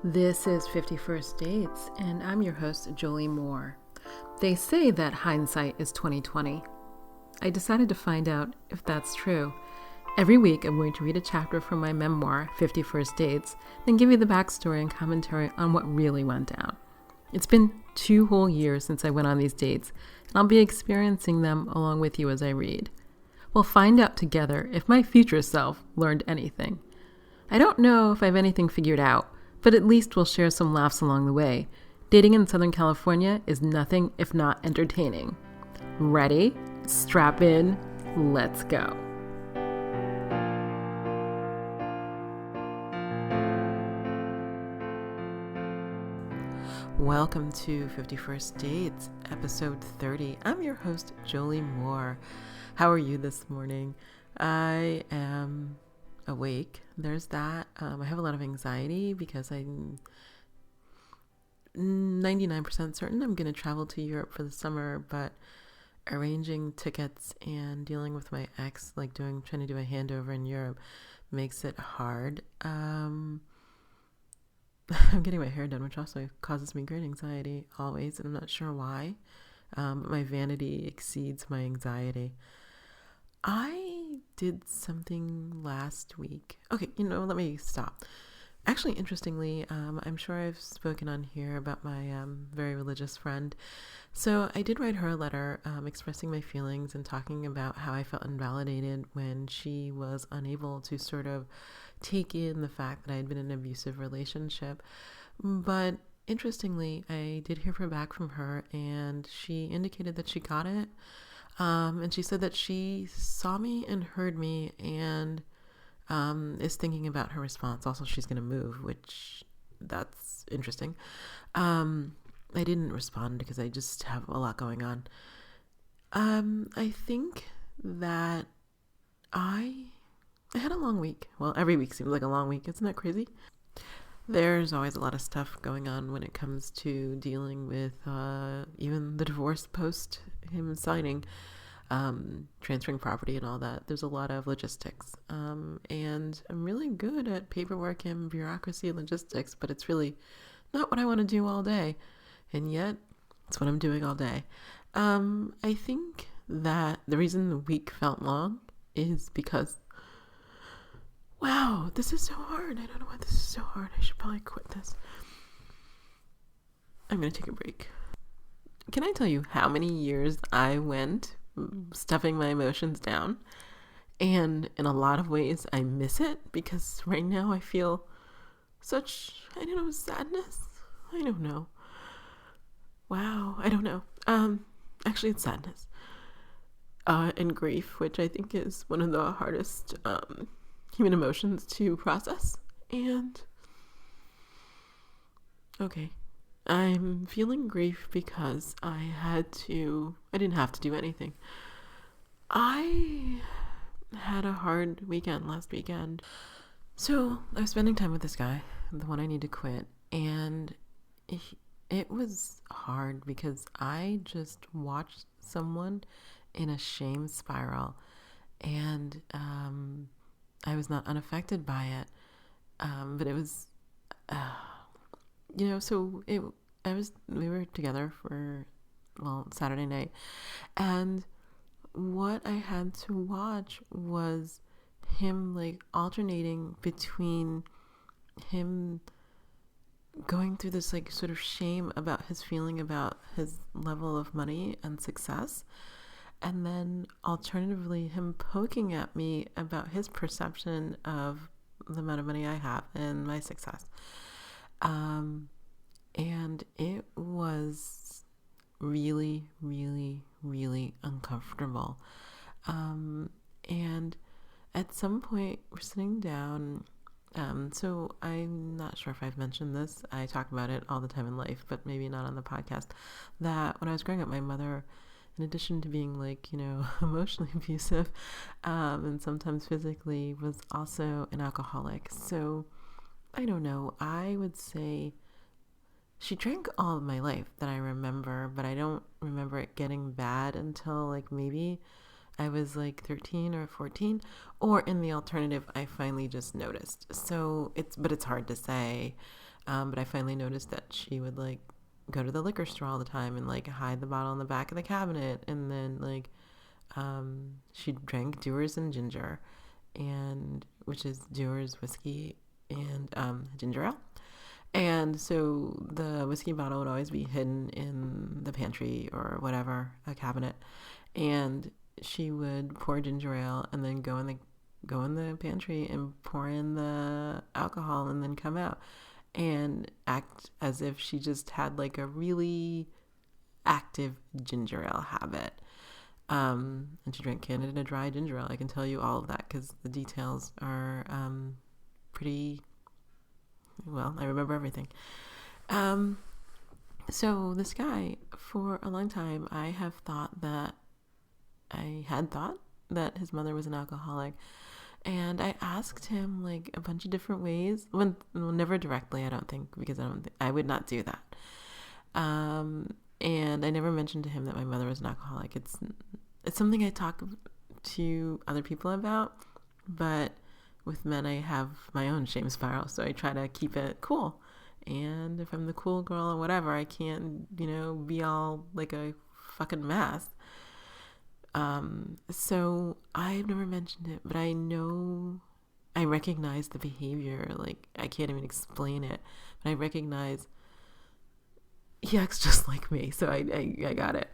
This is 51st Dates, and I'm your host, Jolie Moore. They say that hindsight is 20/20. I decided to find out if that's true. Every week, I'm going to read a chapter from my memoir, 51st Dates, then give you the backstory and commentary on what really went down. It's been 2 whole years since I went on these dates, and I'll be experiencing them along with you as I read. We'll find out together if my future self learned anything. I don't know if I have anything figured out, but at least we'll share some laughs along the way. Dating in Southern California is nothing if not entertaining. Ready? Strap in. Let's go. Welcome to 51st Dates, episode 30. I'm your host, Jolie Moore. How are you this morning? I am awake. There's that. I have a lot of anxiety because I'm 99% certain I'm going to travel to Europe for the summer, but arranging tickets and dealing with my ex, trying to do a handover in Europe, makes it hard. I'm getting my hair done, which also causes me great anxiety always, and I'm not sure why. My vanity exceeds my anxiety. I did something last week. Okay, let me stop. Actually, interestingly, I'm sure I've spoken on here about my very religious friend. So I did write her a letter expressing my feelings and talking about how I felt invalidated when she was unable to sort of take in the fact that I had been in an abusive relationship. But interestingly, I did hear back from her, and she indicated that she got it. And she said that she saw me and heard me and is thinking about her response. Also, she's going to move, which that's interesting. I didn't respond because I just have a lot going on. I think that I had a long week. Well, every week seems like a long week. Isn't that crazy? There's always a lot of stuff going on when it comes to dealing with even the divorce post him signing, transferring property and all that. There's a lot of logistics. And I'm really good at paperwork and bureaucracy and logistics, but it's really not what I want to do all day. And yet, it's what I'm doing all day. I think that the reason the week felt long is because wow, this is so hard. I don't know why this is so hard. I should probably quit this. I'm going to take a break. Can I tell you how many years I went stuffing my emotions down? And in a lot of ways, I miss it because right now I feel such, sadness. I don't know. Wow, I don't know. Actually, it's sadness. And grief, which I think is one of the hardest human emotions to process. And okay, I'm feeling grief because I didn't have to do anything. I had a hard weekend last weekend. So I was spending time with this guy, the one I need to quit, and it was hard because I just watched someone in a shame spiral, and I was not unaffected by it, but it was, we were together for, Saturday night, and what I had to watch was him alternating between him going through this sort of shame about his feeling about his level of money and success, and then alternatively him poking at me about his perception of the amount of money I have and my success. And it was really, really, really uncomfortable. And at some point we're sitting down. So I'm not sure if I've mentioned this. I talk about it all the time in life, but maybe not on the podcast, that when I was growing up, my mother, in addition to being emotionally abusive, and sometimes physically, was also an alcoholic. So I don't know. I would say she drank all of my life that I remember, but I don't remember it getting bad until maybe I was 13 or 14, or in the alternative, I finally just noticed. So it's hard to say. But I finally noticed that she would like go to the liquor store all the time and like hide the bottle in the back of the cabinet. And then like she drank Dewar's and ginger, and which is Dewar's whiskey and ginger ale. And so the whiskey bottle would always be hidden in the pantry or whatever, a cabinet. And she would pour ginger ale and then go in the pantry and pour in the alcohol and then come out and act as if she just had like a really active ginger ale habit. And she drank Canada Dry ginger ale. I can tell you all of that because the details are pretty well. I remember everything. So this guy, for a long time, I had thought that his mother was an alcoholic. And I asked him like a bunch of different ways. Well, never directly, I don't think, because I would not do that. And I never mentioned to him that my mother was an alcoholic. It's something I talk to other people about, but with men I have my own shame spiral, so I try to keep it cool. And if I'm the cool girl or whatever, I can't, be all like a fucking mess. So I've never mentioned it, but I recognize the behavior. Like I can't even explain it, but I recognize he acts just like me. So I got it.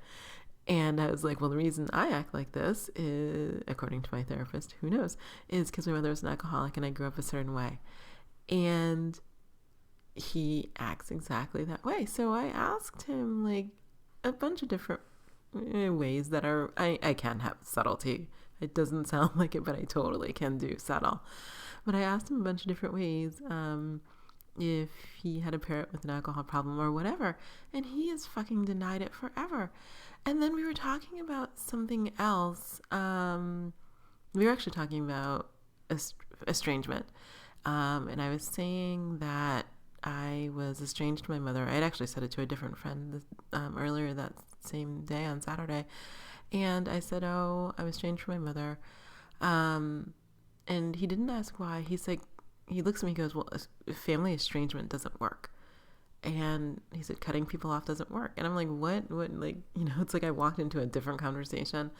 And I was like, well, the reason I act like this is, according to my therapist, who knows, is because my mother was an alcoholic and I grew up a certain way. And he acts exactly that way. So I asked him like a bunch of different ways that are, I can have subtlety. It doesn't sound like it, but I totally can do subtle. But I asked him a bunch of different ways if he had a parent with an alcohol problem or whatever. And he has fucking denied it forever. And then we were talking about something else. We were actually talking about estrangement. And I was saying that I was estranged from my mother. I had actually said it to a different friend earlier that same day on Saturday. And I said, oh, I was estranged from my mother. And he didn't ask why. He's like, he looks at me and goes, well, family estrangement doesn't work. And he said, cutting people off doesn't work. And I'm like, what, like, it's like I walked into a different conversation.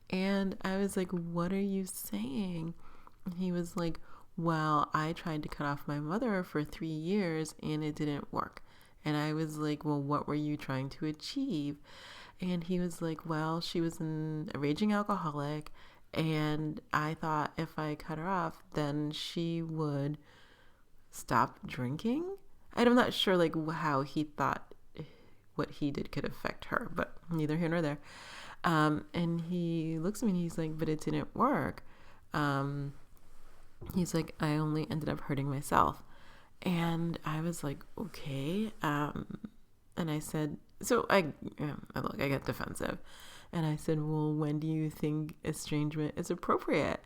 And I was like, what are you saying? And he was like, well, I tried to cut off my mother for 3 years and it didn't work. And I was like, well, what were you trying to achieve? And he was like, well, she was a raging alcoholic. And I thought if I cut her off, then she would stop drinking. I'm not sure like how he thought what he did could affect her, but neither here nor there. And he looks at me and he's like, but it didn't work. He's like, I only ended up hurting myself. And I was like, okay. And I said, so I got defensive. And I said, well, when do you think estrangement is appropriate?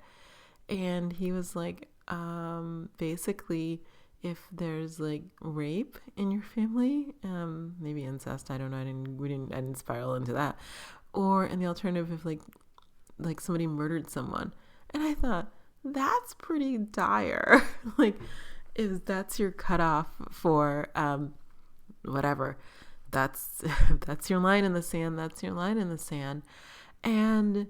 And he was like, basically, if there's like rape in your family, maybe incest, I don't know, I didn't spiral into that. Or in the alternative, if like somebody murdered someone. And I thought, that's pretty dire. Like, if that's your cutoff for whatever, that's your line in the sand, that's your line in the sand. And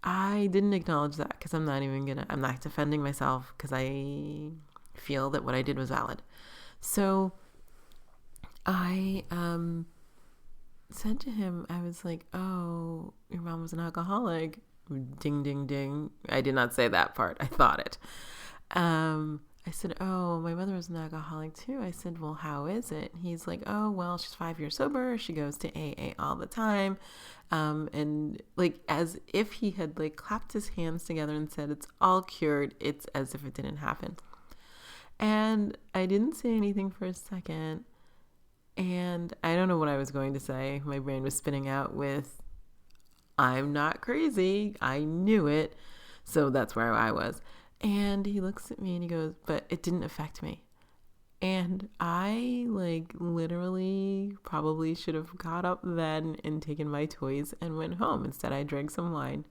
I didn't acknowledge that because I'm not defending myself because I feel that what I did was valid. So I said to him, I was like, oh, your mom was an alcoholic. Ding, ding, ding. I did not say that part. I thought it. I said, oh, my mother was an alcoholic too. I said, well, how is it? He's like, oh, well, she's 5 years sober. She goes to AA all the time. And like, as if he had like clapped his hands together and said, it's all cured. It's as if it didn't happen. And I didn't say anything for a second. And I don't know what I was going to say. My brain was spinning out with, I'm not crazy. I knew it. So that's where I was. And he looks at me and he goes, but it didn't affect me. And I like literally probably should have got up then and taken my toys and went home. Instead, I drank some wine.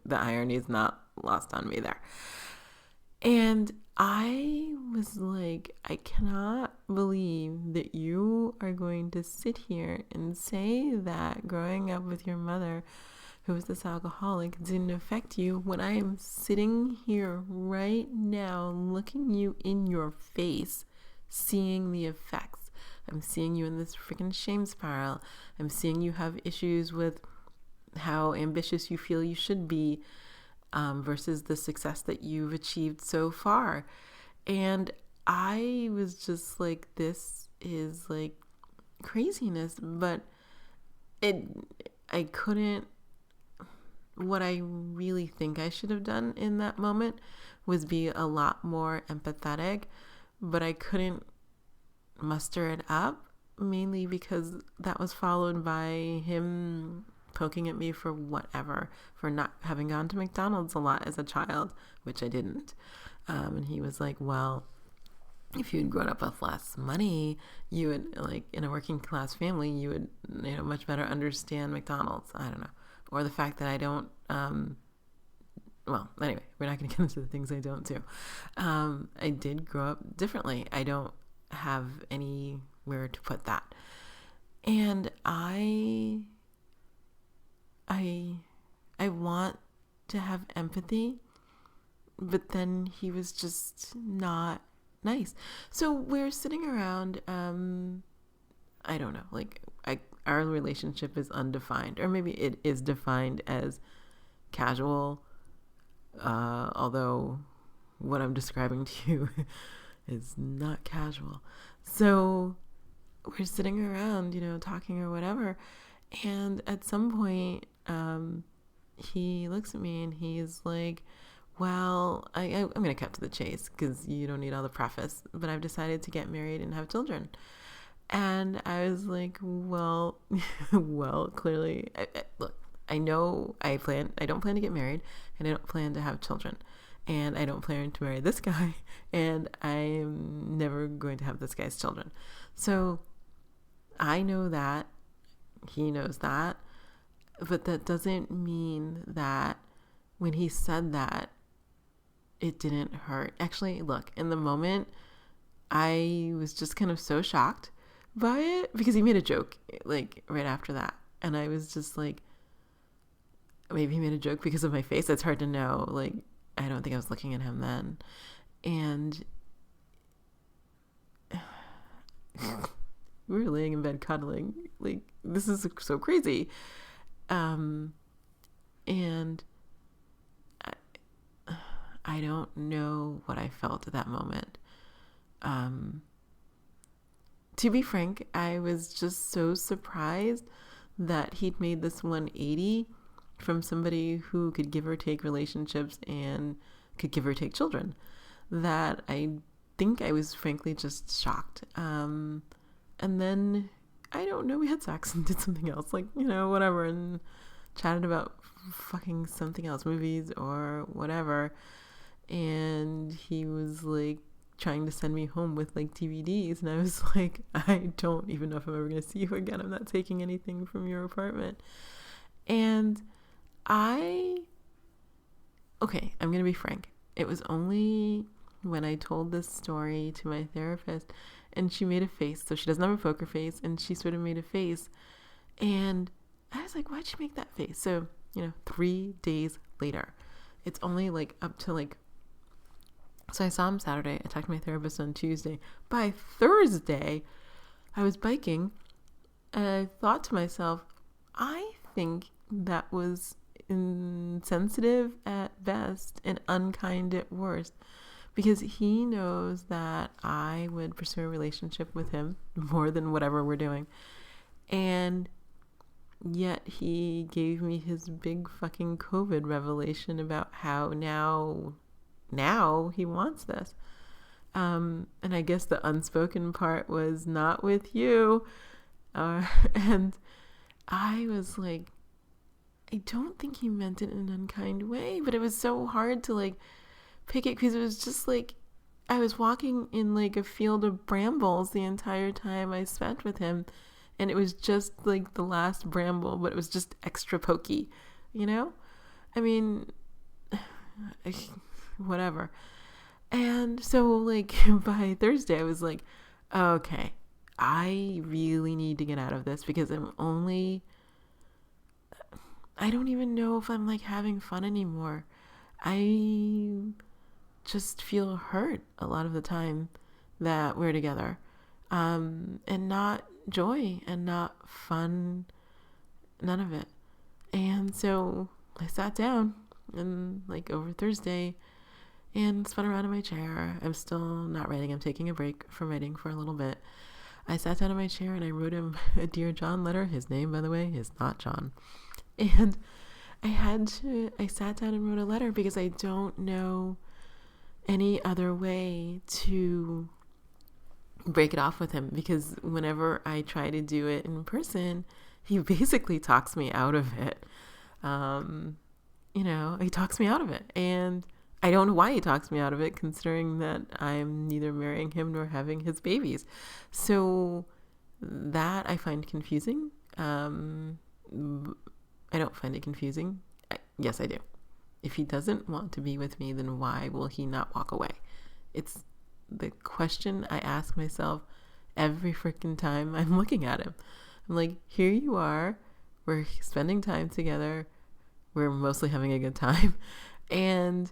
The irony is not lost on me there. And I was like, I cannot believe that you are going to sit here and say that growing up with your mother, who was this alcoholic, didn't affect you, when I am sitting here right now looking you in your face, seeing the effects. I'm seeing you in this freaking shame spiral. I'm seeing you have issues with how ambitious you feel you should be, versus the success that you've achieved so far. And I was just like, this is like craziness, but I couldn't, what I really think I should have done in that moment was be a lot more empathetic, but I couldn't muster it up, mainly because that was followed by him poking at me for whatever, for not having gone to McDonald's a lot as a child, which I didn't. And he was like, well, if you had grown up with less money, you would, like, in a working class family, you would, much better understand McDonald's. I don't know. Or the fact that I don't, well, anyway, we're not going to get into the things I don't do. I did grow up differently. I don't have anywhere to put that. And I want to have empathy, but then he was just not nice. So we're sitting around, I don't know, like our relationship is undefined, or maybe it is defined as casual, although what I'm describing to you is not casual. So we're sitting around, talking or whatever, and at some point, he looks at me and he's like, well, I'm going to cut to the chase because you don't need all the preface, but I've decided to get married and have children. And I was like, well, clearly, look, I know I don't plan to get married, and I don't plan to have children, and I don't plan to marry this guy, and I'm never going to have this guy's children. So I know that, he knows that, but that doesn't mean that when he said that, it didn't hurt. Actually, look, in the moment, I was just kind of so shocked by it because he made a joke like right after that. And I was just like, maybe he made a joke because of my face. It's hard to know. Like, I don't think I was looking at him then. And we were laying in bed cuddling. Like, this is so crazy. And I don't know what I felt at that moment. To be frank, I was just so surprised that he'd made this 180 from somebody who could give or take relationships and could give or take children, that I think I was frankly just shocked. And then, I don't know, we had sex and did something else, like, whatever, and chatted about fucking something else, movies or whatever. And he was like trying to send me home with like DVDs, and I was like, I don't even know if I'm ever going to see you again. I'm not taking anything from your apartment. And I'm going to be frank. It was only when I told this story to my therapist, and she made a face. So she doesn't have a poker face, and she sort of made a face. And I was like, why'd she make that face? So, 3 days later, it's only like up to like, so I saw him Saturday. I talked to my therapist on Tuesday. By Thursday, I was biking, and I thought to myself, I think that was insensitive at best and unkind at worst, because he knows that I would pursue a relationship with him more than whatever we're doing. And yet he gave me his big fucking COVID revelation about how now he wants this. And I guess the unspoken part was not with you. And I was like, I don't think he meant it in an unkind way, but it was so hard to like pick it, because it was just like I was walking in like a field of brambles the entire time I spent with him, and it was just like the last bramble, but it was just extra pokey, I mean, whatever. And so, like, by Thursday, I was like, okay, I really need to get out of this because I don't even know if I'm like having fun anymore. I just feel hurt a lot of the time that we're together. And not joy and not fun, none of it. And so I sat down and like over Thursday and spun around in my chair. I'm still not writing. I'm taking a break from writing for a little bit. I sat down in my chair and I wrote him a Dear John letter. His name, by the way, is not John. And I sat down and wrote a letter because I don't know any other way to break it off with him, because whenever I try to do it in person, he basically talks me out of it. He talks me out of it. And I don't know why he talks me out of it, considering that I'm neither marrying him nor having his babies. So that I find confusing. I don't find it confusing. Yes, I do. If he doesn't want to be with me, then why will he not walk away? It's the question I ask myself every freaking time I'm looking at him. I'm like, here you are. We're spending time together. We're mostly having a good time. And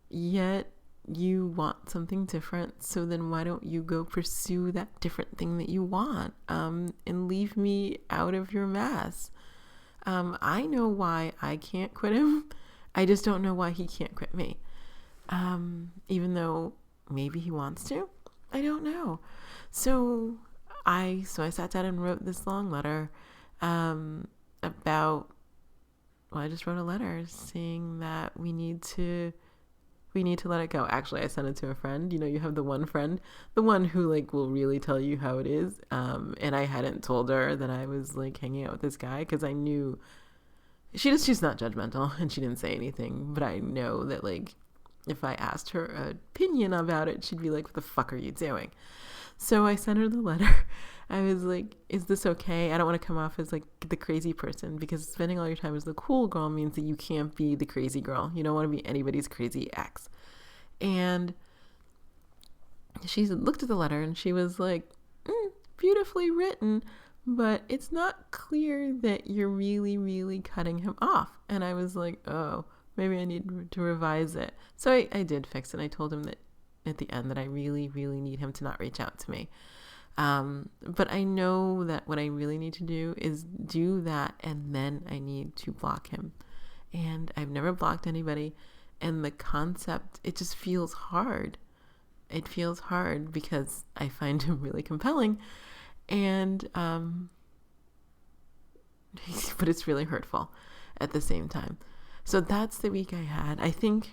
yet you want something different. So then why don't you go pursue that different thing that you want, and leave me out of your mess? I know why I can't quit him. I just don't know why he can't quit me. Even though maybe he wants to. I don't know. So I sat down and wrote this long letter I just wrote a letter saying that we need to let it go. Actually, I sent it to a friend. You have the one friend, the one who like will really tell you how it is. And I hadn't told her that I was like hanging out with this guy because I knew she's not judgmental and she didn't say anything. But I know that like if I asked her opinion about it, she'd be like, "What the fuck are you doing?" So I sent her the letter. I was like, is this okay? I don't want to come off as like the crazy person, because spending all your time as the cool girl means that you can't be the crazy girl. You don't want to be anybody's crazy ex. And she looked at the letter and she was like, beautifully written, but it's not clear that you're really, really cutting him off. And I was like, oh, maybe I need to revise it. So I did fix it. I told him that at the end that I really, really need him to not reach out to me. But I know that what I really need to do is do that, and then I need to block him. And I've never blocked anybody, and the concept, it just feels hard. It feels hard because I find him really compelling, and but it's really hurtful at the same time. So that's the week I had. I think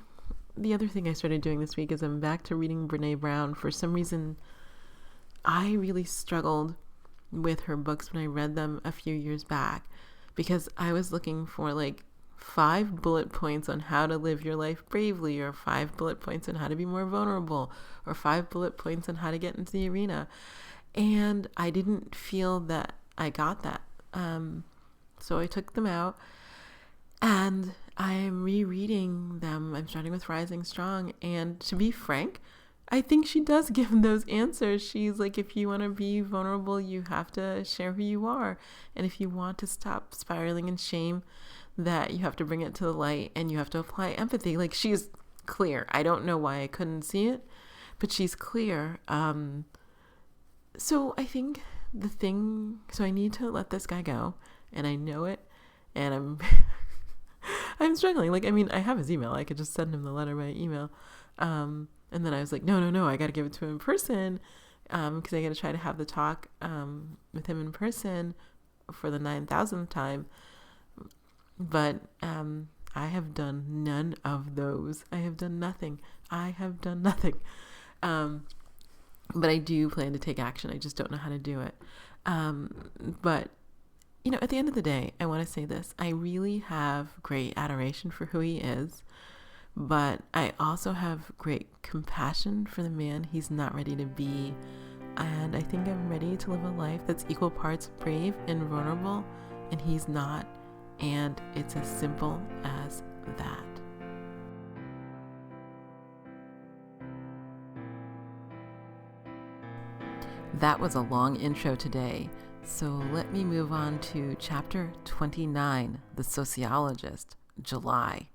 the other thing I started doing this week is I'm back to reading Brene Brown. For some reason, I really struggled with her books when I read them a few years back, because I was looking for like 5 bullet points on how to live your life bravely, or 5 bullet points on how to be more vulnerable, or 5 bullet points on how to get into the arena. And I didn't feel that I got that. So I took them out and I'm rereading them. I'm starting with Rising Strong. And to be frank, I think she does give those answers. She's like, if you want to be vulnerable, you have to share who you are. And if you want to stop spiraling in shame, that you have to bring it to the light and you have to apply empathy. Like, she's clear. I don't know why I couldn't see it, but she's clear. So I think so I need to let this guy go, and I know it, and I'm I'm struggling. Like, I mean, I have his email. I could just send him the letter by email. And then I was like, no, I got to give it to him in person, because I got to try to have the talk with him in person for the 9,000th time. But I have done none of those. I have done nothing. But I do plan to take action. I just don't know how to do it. But, at the end of the day, I want to say this. I really have great adoration for who he is, but I also have great compassion for the man he's not ready to be. And I think I'm ready to live a life that's equal parts brave and vulnerable, and he's not. And it's as simple as that. That was a long intro today, so let me move on to chapter 29, The Sociologist, July.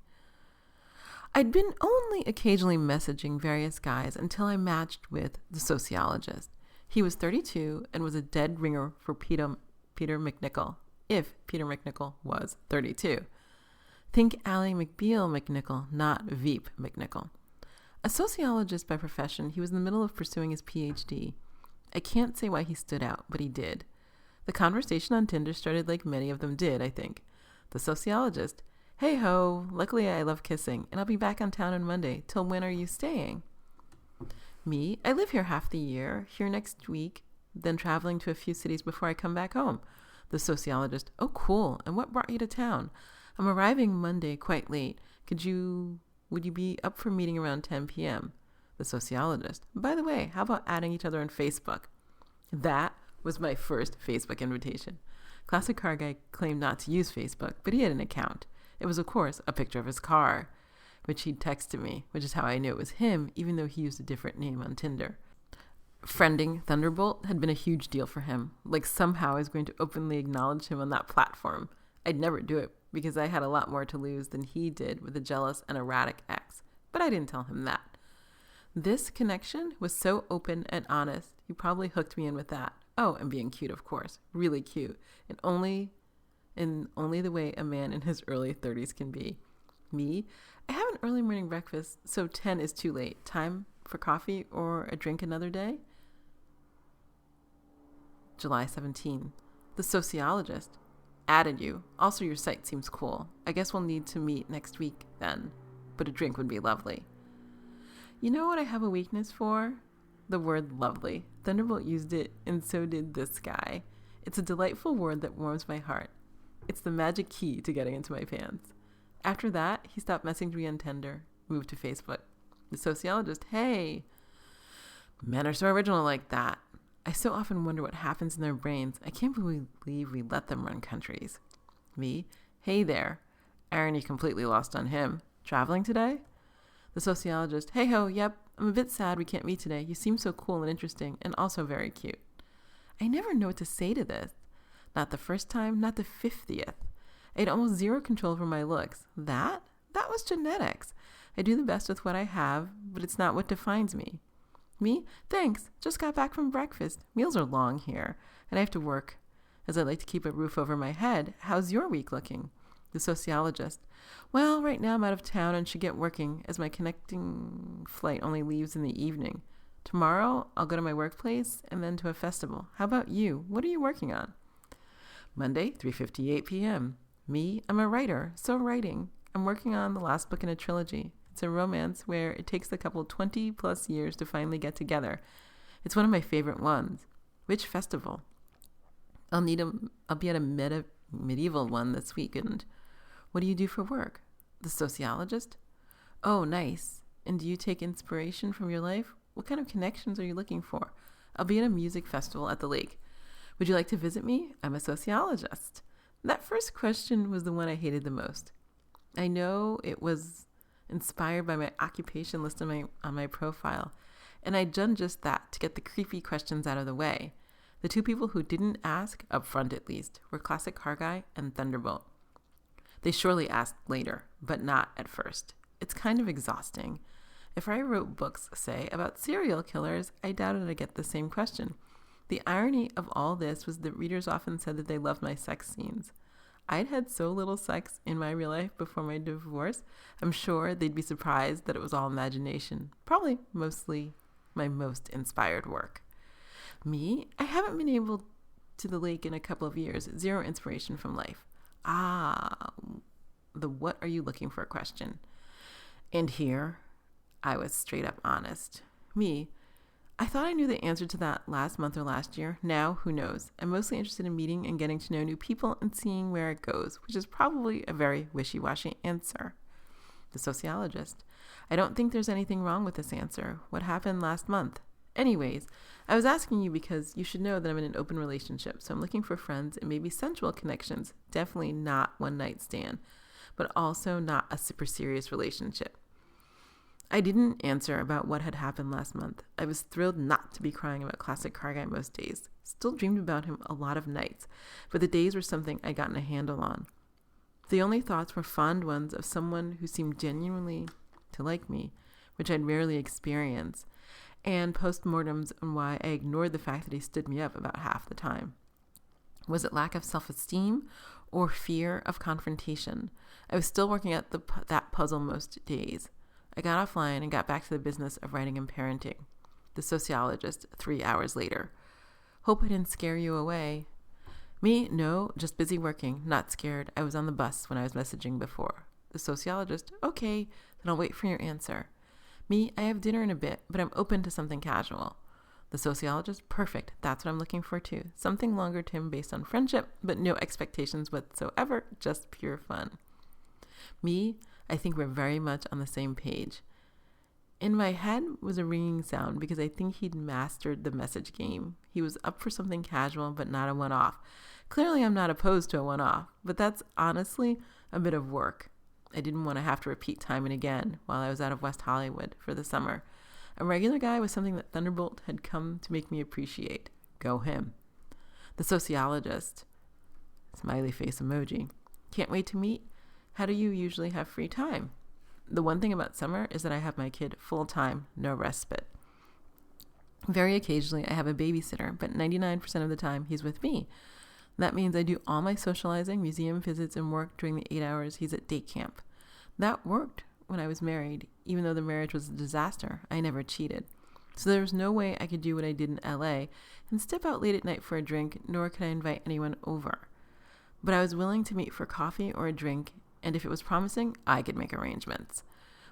I'd been only occasionally messaging various guys until I matched with the sociologist. He was 32 and was a dead ringer for Peter McNichol, if Peter McNichol was 32. Think Ally McBeal McNichol, not Veep McNichol. A sociologist by profession, he was in the middle of pursuing his PhD. I can't say why he stood out, but he did. The conversation on Tinder started like many of them did, I think. The sociologist: "Hey ho, luckily I love kissing, and I'll be back on town on Monday. Till when are you staying?" Me: "I live here half the year, here next week, then traveling to a few cities before I come back home." The sociologist: "Oh, cool. And what brought you to town?" "I'm arriving Monday quite late. Would you be up for meeting around 10 p.m.? The sociologist: "By the way, how about adding each other on Facebook?" That was my first Facebook invitation. Classic Car Guy claimed not to use Facebook, but he had an account. It was, of course, a picture of his car, which he'd texted me, which is how I knew it was him, even though he used a different name on Tinder. Friending Thunderbolt had been a huge deal for him. Like somehow I was going to openly acknowledge him on that platform. I'd never do it because I had a lot more to lose than he did with a jealous and erratic ex. But I didn't tell him that. This connection was so open and honest, he probably hooked me in with that. Oh, and being cute, of course. Really cute. And only the way a man in his early 30s can be. Me: "I have an early morning breakfast, so 10 is too late. Time for coffee or a drink another day?" July 17. The sociologist: "Added you. Also, your site seems cool. I guess we'll need to meet next week then. But a drink would be lovely." You know what I have a weakness for? The word lovely. Thunderbolt used it, and so did this guy. It's a delightful word that warms my heart. It's the magic key to getting into my pants. After that, he stopped messaging me on Tinder, moved to Facebook. The sociologist: "Hey." Men are so original like that. I so often wonder what happens in their brains. I can't believe we let them run countries. Me: "Hey there." Irony completely lost on him. "Traveling today?" The sociologist: "Hey ho, yep. I'm a bit sad we can't meet today. You seem so cool and interesting, and also very cute." I never know what to say to this. Not the first time, not the 50th. I had almost zero control over my looks. That was genetics. I do the best with what I have, but it's not what defines me. Me: "Thanks. Just got back from breakfast. Meals are long here, and I have to work. As I like to keep a roof over my head, how's your week looking?" The sociologist: "Well, right now I'm out of town and should get working, as my connecting flight only leaves in the evening. Tomorrow I'll go to my workplace and then to a festival. How about you? What are you working on?" Monday, 3:58 p.m. Me: "I'm a writer, so writing. I'm working on the last book in a trilogy. It's a romance where it takes the couple 20 plus years to finally get together. It's one of my favorite ones." Which festival? I'll be at a medieval one this weekend. What do you do for work? The sociologist: "Oh, nice. And do you take inspiration from your life? What kind of connections are you looking for?" I'll be at a music festival at the lake. Would you like to visit me? I'm a sociologist. That first question was the one I hated the most. I know it was inspired by my occupation list on my profile, and I'd done just that to get the creepy questions out of the way. The two people who didn't ask, up front at least, were Classic Car Guy and Thunderbolt. They surely asked later, but not at first. It's kind of exhausting. If I wrote books, say, about serial killers, I doubted I'd get the same question. The irony of all this was that readers often said that they loved my sex scenes. I'd had so little sex in my real life before my divorce, I'm sure they'd be surprised that it was all imagination. Probably mostly my most inspired work. Me: "I haven't been able to the lake in a couple of years. Zero inspiration from life." The "what are you looking for" question. And here, I was straight up honest. Me: "I thought I knew the answer to that last month or last year. Now, who knows? I'm mostly interested in meeting and getting to know new people and seeing where it goes," which is probably a very wishy-washy answer. The sociologist: "I don't think there's anything wrong with this answer. What happened last month? Anyways, I was asking you because you should know that I'm in an open relationship, so I'm looking for friends and maybe sensual connections. Definitely not one night stand, but also not a super serious relationship." I didn't answer about what had happened last month. I was thrilled not to be crying about Classic Car Guy most days. Still dreamed about him a lot of nights, but the days were something I'd gotten a handle on. The only thoughts were fond ones of someone who seemed genuinely to like me, which I'd rarely experience, and postmortems on why I ignored the fact that he stood me up about half the time. Was it lack of self-esteem or fear of confrontation? I was still working at that puzzle most days. I got offline and got back to the business of writing and parenting. The Sociologist, 3 hours later. Hope I didn't scare you away. Me? No, just busy working, not scared. I was on the bus when I was messaging before. The Sociologist, okay, then I'll wait for your answer. Me? I have dinner in a bit, but I'm open to something casual. The Sociologist, perfect, that's what I'm looking for too. Something longer term based on friendship, but no expectations whatsoever, just pure fun. Me? I think we're very much on the same page. In my head was a ringing sound because I think he'd mastered the message game. He was up for something casual, but not a one-off. Clearly, I'm not opposed to a one-off, but that's honestly a bit of work. I didn't want to have to repeat time and again while I was out of West Hollywood for the summer. A regular guy was something that Thunderbolt had come to make me appreciate. Go him. The Sociologist. Smiley face emoji. Can't wait to meet. How do you usually have free time? The one thing about summer is that I have my kid full time, no respite. Very occasionally I have a babysitter, but 99% of the time he's with me. That means I do all my socializing, museum visits, and work during the 8 hours he's at day camp. That worked when I was married. Even though the marriage was a disaster, I never cheated. So there was no way I could do what I did in LA and step out late at night for a drink, nor could I invite anyone over. But I was willing to meet for coffee or a drink, and if it was promising, I could make arrangements.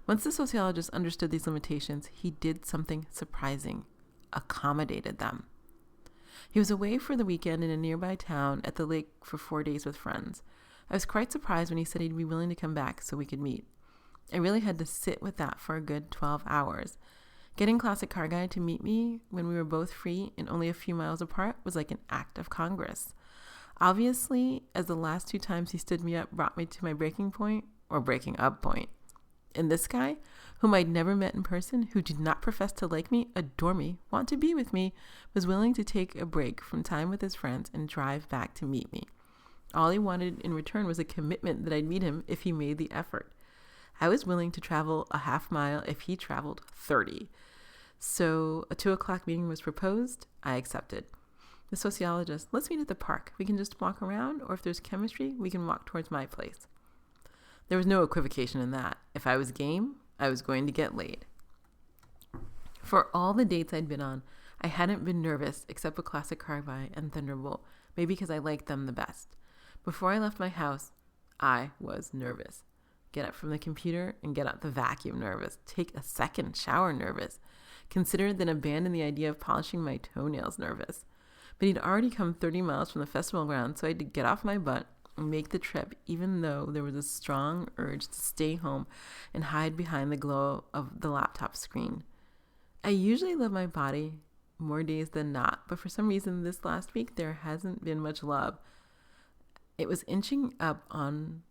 Once the Sociologist understood these limitations, he did something surprising, accommodated them. He was away for the weekend in a nearby town at the lake for 4 days with friends. I was quite surprised when he said he'd be willing to come back so we could meet. I really had to sit with that for a good 12 hours. Getting Classic Car Guy to meet me when we were both free and only a few miles apart was like an act of Congress. Obviously, as the last 2 times he stood me up brought me to my breaking point, or breaking up point. And this guy, whom I'd never met in person, who did not profess to like me, adore me, want to be with me, was willing to take a break from time with his friends and drive back to meet me. All he wanted in return was a commitment that I'd meet him if he made the effort. I was willing to travel a half mile if he traveled 30. So a 2 o'clock meeting was proposed. I accepted. The Sociologist, let's meet at the park. We can just walk around, or if there's chemistry, we can walk towards my place. There was no equivocation in that. If I was game, I was going to get laid. For all the dates I'd been on, I hadn't been nervous except with Classic Car Guy and Thunderbolt, maybe because I liked them the best. Before I left my house, I was nervous. Get up from the computer and get out the vacuum nervous. Take a second shower nervous. Consider then abandon the idea of polishing my toenails nervous. But he'd already come 30 miles from the festival ground, so I had to get off my butt and make the trip, even though there was a strong urge to stay home and hide behind the glow of the laptop screen. I usually love my body more days than not, but for some reason this last week there hasn't been much love. It was inching up on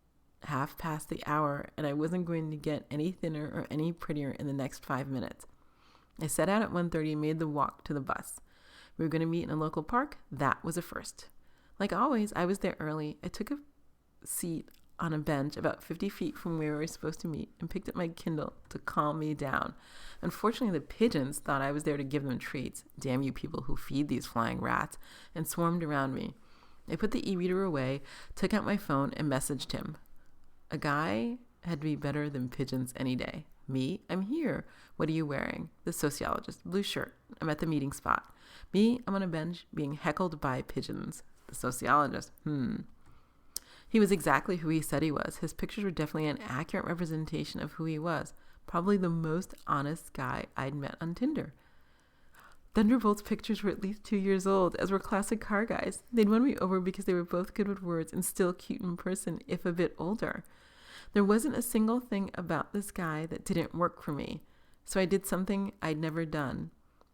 half past the hour, and I wasn't going to get any thinner or any prettier in the next 5 minutes. I set out at 1:30 and made the walk to the bus. We were going to meet in a local park. That was a first. Like always, I was there early. I took a seat on a bench about 50 feet from where we were supposed to meet and picked up my Kindle to calm me down. Unfortunately, the pigeons thought I was there to give them treats. Damn you people who feed these flying rats, and swarmed around me. I put the e-reader away, took out my phone, and messaged him. A guy had to be better than pigeons any day. Me, I'm here. What are you wearing? The Sociologist, blue shirt. I'm at the meeting spot. Me, I'm on a bench being heckled by pigeons. The Sociologist, He was exactly who he said he was. His pictures were definitely an accurate representation of who he was. Probably the most honest guy I'd met on Tinder. Thunderbolt's pictures were at least 2 years old, as were Classic Car Guys. They'd won me over because they were both good with words and still cute in person, if a bit older. There wasn't a single thing about this guy that didn't work for me. So I did something I'd never done.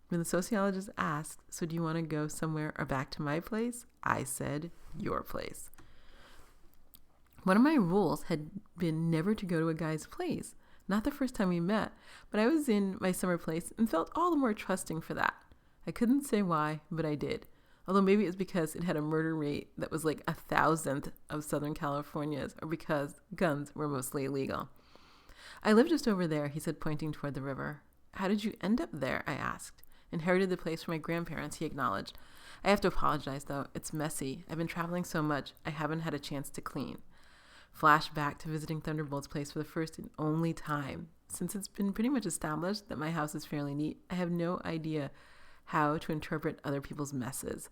When the Sociologist asked, so do you want to go somewhere or back to my place? I said, your place. One of my rules had been never to go to a guy's place. Not the first time we met, but I was in my summer place and felt all the more trusting for that. I couldn't say why, but I did. Although maybe it was because it had a murder rate that was like 1,000th of Southern California's, or because guns were mostly illegal. I live just over there, he said, pointing toward the river. How did you end up there? I asked. Inherited the place from my grandparents, he acknowledged. I have to apologize, though. It's messy. I've been traveling so much, I haven't had a chance to clean. Flash back to visiting Thunderbolt's place for the first and only time. Since it's been pretty much established that my house is fairly neat, I have no idea how to interpret other people's messes.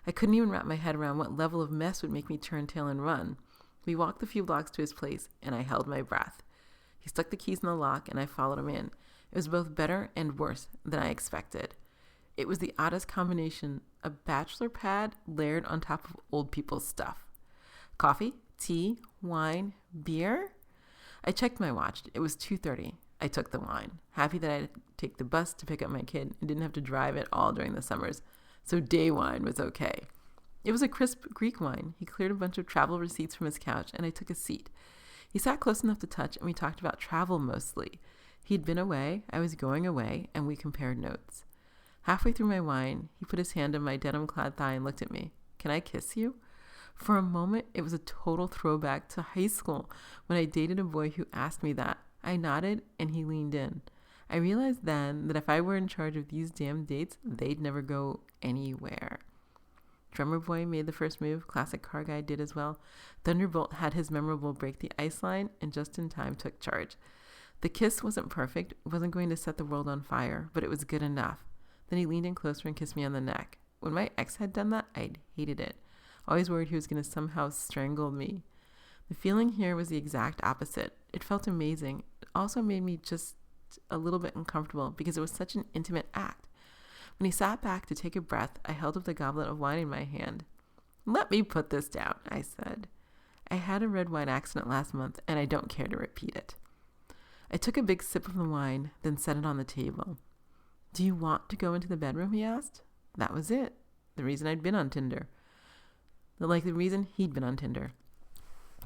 I couldn't even wrap my head around what level of mess would make me turn tail and run. We walked the few blocks to his place, and I held my breath. He stuck the keys in the lock, and I followed him in. It was both better and worse than I expected. It was the oddest combination, a bachelor pad layered on top of old people's stuff. Coffee, tea, wine, beer? I checked my watch. It was 2:30. I took the wine, happy that I'd take the bus to pick up my kid and didn't have to drive at all during the summers, so day wine was okay. It was a crisp Greek wine. He cleared a bunch of travel receipts from his couch, and I took a seat. He sat close enough to touch, and we talked about travel mostly. He'd been away, I was going away, and we compared notes. Halfway through my wine, he put his hand on my denim-clad thigh and looked at me. Can I kiss you? For a moment, it was a total throwback to high school when I dated a boy who asked me that. I nodded, and he leaned in. I realized then that if I were in charge of these damn dates, they'd never go anywhere. Drummer Boy made the first move. Classic Car Guy did as well. Thunderbolt had his memorable break the ice line and just in time took charge. The kiss wasn't perfect, wasn't going to set the world on fire, but it was good enough. Then he leaned in closer and kissed me on the neck. When my ex had done that, I'd hated it. Always worried he was going to somehow strangle me. The feeling here was the exact opposite. It felt amazing. It also made me just a little bit uncomfortable because it was such an intimate act. When he sat back to take a breath, I held up the goblet of wine in my hand. Let me put this down, I said. I had a red wine accident last month, and I don't care to repeat it. I took a big sip of the wine, then set it on the table. Do you want to go into the bedroom, he asked. That was it. The reason I'd been on Tinder. Like the reason he'd been on Tinder.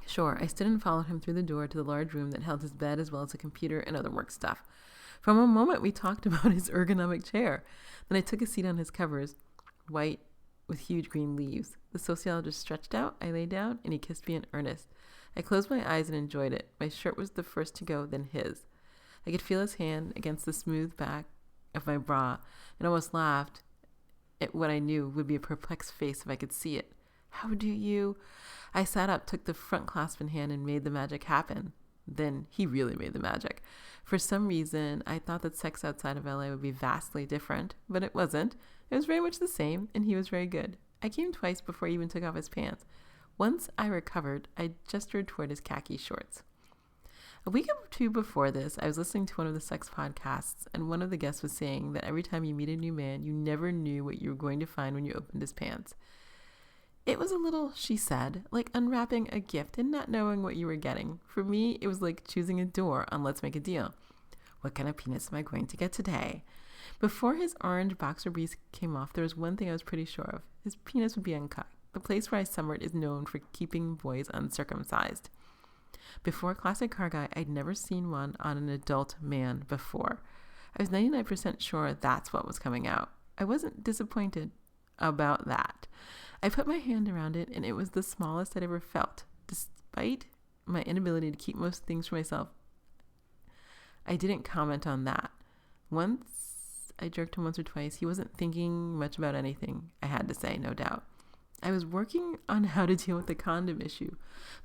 Sure, I stood and followed him through the door to the large room that held his bed as well as a computer and other work stuff. For a moment, we talked about his ergonomic chair. Then I took a seat on his covers, white with huge green leaves. The sociologist stretched out, I lay down, and he kissed me in earnest. I closed my eyes and enjoyed it. My shirt was the first to go, then his. I could feel his hand against the smooth back of my bra and almost laughed at what I knew would be a perplexed face if I could see it. How do you? I sat up, took the front clasp in hand, and made the magic happen. Then he really made the magic. For some reason, I thought that sex outside of LA would be vastly different, but it wasn't. It was very much the same, and he was very good. I came twice before he even took off his pants. Once I recovered, I gestured toward his khaki shorts. A week or two before this, I was listening to one of the sex podcasts, and one of the guests was saying that every time you meet a new man, you never knew what you were going to find when you opened his pants. It was a little, she said, like unwrapping a gift and not knowing what you were getting. For me, it was like choosing a door on Let's Make a Deal. What kind of penis am I going to get today? Before his orange boxer briefs came off, there was one thing I was pretty sure of. His penis would be uncut. The place where I summered is known for keeping boys uncircumcised. Before Classic Car Guy, I'd never seen one on an adult man before. I was 99% sure that's what was coming out. I wasn't disappointed about that. I put my hand around it, and it was the smallest I'd ever felt. Despite my inability to keep most things for myself, I didn't comment on that. Once I jerked him once or twice. He wasn't thinking much about anything, I had to say, no doubt. I was working on how to deal with the condom issue.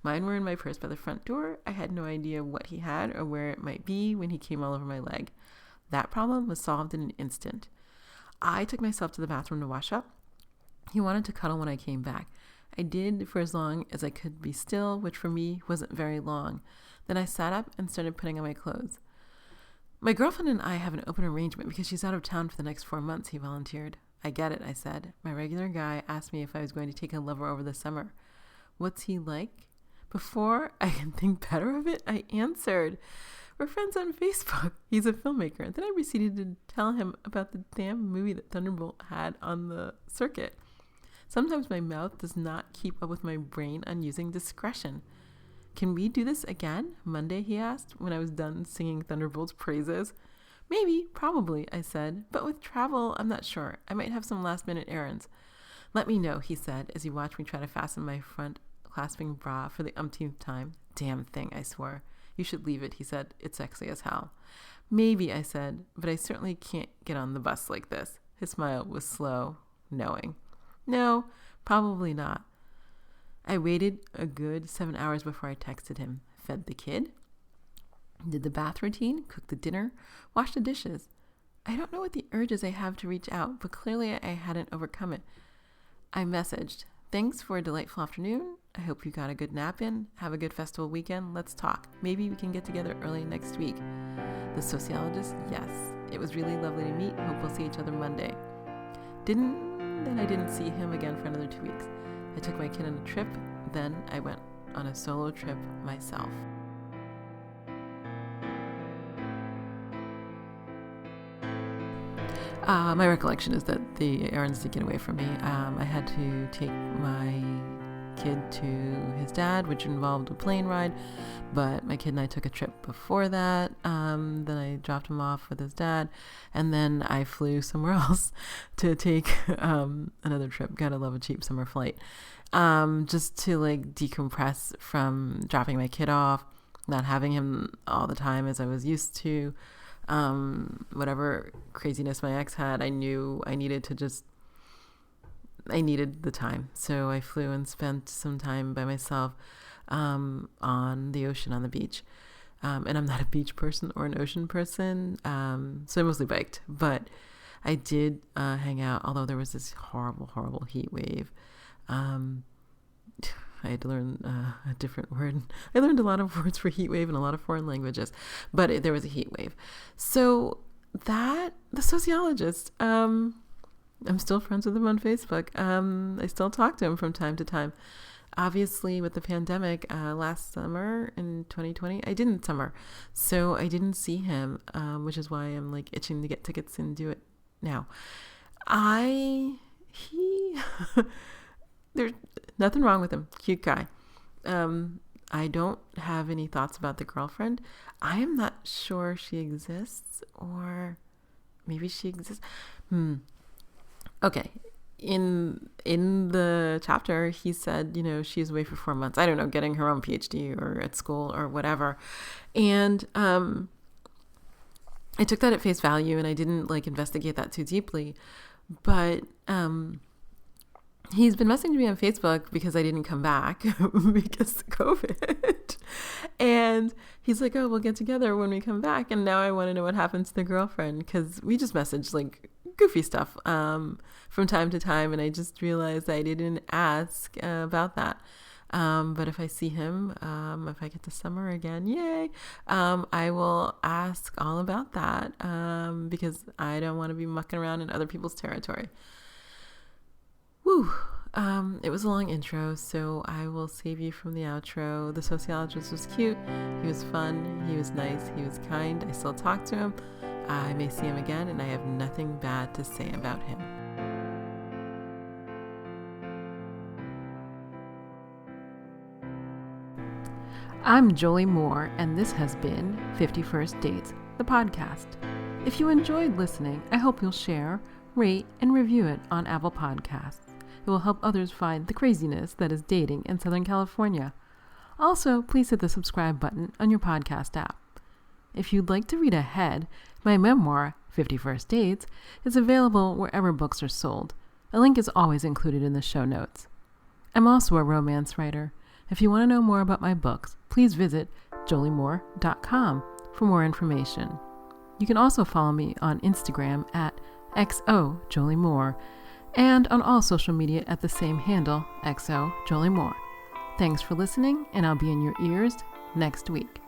Mine were in my purse by the front door. I had no idea what he had or where it might be when he came all over my leg. That problem was solved in an instant. I took myself to the bathroom to wash up. He wanted to cuddle when I came back. I did for as long as I could be still, which for me wasn't very long. Then I sat up and started putting on my clothes. My girlfriend and I have an open arrangement because she's out of town for the next 4 months, he volunteered. I get it, I said. My regular guy asked me if I was going to take a lover over the summer. What's he like? Before I can think better of it, I answered. We're friends on Facebook. He's a filmmaker. Then I proceeded to tell him about the damn movie that Thunderbolt had on the circuit. Sometimes my mouth does not keep up with my brain on using discretion. Can we do this again Monday, he asked, when I was done singing Thunderbolt's praises. Maybe, probably, I said, but with travel, I'm not sure. I might have some last-minute errands. Let me know, he said, as he watched me try to fasten my front clasping bra for the umpteenth time. Damn thing, I swore. You should leave it, he said. It's sexy as hell. Maybe, I said, but I certainly can't get on the bus like this. His smile was slow, knowing. No, probably not. I waited a good 7 hours before I texted him. Fed the kid, did the bath routine, cooked the dinner, washed the dishes. I don't know what the urges I have to reach out, but clearly I hadn't overcome it. I messaged, thanks for a delightful afternoon. I hope you got a good nap in. Have a good festival weekend. Let's talk. Maybe we can get together early next week. The sociologist, yes. It was really lovely to meet. Hope we'll see each other Monday. Then I didn't see him again for another 2 weeks. I took my kid on a trip. Then I went on a solo trip myself. My recollection is that the errands did get away from me. I had to take my kid to his dad, which involved a plane ride, but my kid and I took a trip before that. Then I dropped him off with his dad, and then I flew somewhere else to take another trip. Gotta love a cheap summer flight. Just to like decompress from dropping my kid off, not having him all the time as I was used to. Whatever craziness my ex had, I knew I needed the time. So I flew and spent some time by myself on the ocean, on the beach. And I'm not a beach person or an ocean person, so I mostly biked. But I did hang out, although there was this horrible, horrible heat wave. I had to learn a different word. I learned a lot of words for heat wave and a lot of foreign languages, but there was a heat wave. So the sociologist, I'm still friends with him on Facebook. I still talk to him from time to time. Obviously, with the pandemic, last summer in 2020, I didn't summer. So I didn't see him, which is why I'm like itching to get tickets and do it now. There's nothing wrong with him. Cute guy. I don't have any thoughts about the girlfriend. I am not sure she exists, or maybe she exists. Okay. In the chapter, he said, she's away for 4 months. I don't know, getting her own PhD or at school or whatever. And I took that at face value, and I didn't investigate that too deeply. But he's been messaging me on Facebook because I didn't come back because of COVID. And he's like, oh, we'll get together when we come back. And now I want to know what happened to the girlfriend, because we just messaged goofy stuff from time to time. And I just realized I didn't ask about that. But if I see him, if I get to summer again, yay, I will ask all about that because I don't want to be mucking around in other people's territory. Woo. It was a long intro, so I will save you from the outro. The sociologist was cute. He was fun. He was nice. He was kind. I still talk to him. I may see him again, and I have nothing bad to say about him. I'm Jolie Moore, and this has been 51st Dates, the podcast. If you enjoyed listening, I hope you'll share, rate, and review it on Apple Podcasts. It will help others find the craziness that is dating in Southern California. Also, please hit the subscribe button on your podcast app. If you'd like to read ahead, my memoir, 51st Dates, is available wherever books are sold. A link is always included in the show notes. I'm also a romance writer. If you want to know more about my books, please visit joliemore.com for more information. You can also follow me on Instagram at xojoliemore, and on all social media at the same handle, xojoliemore. Thanks for listening, and I'll be in your ears next week.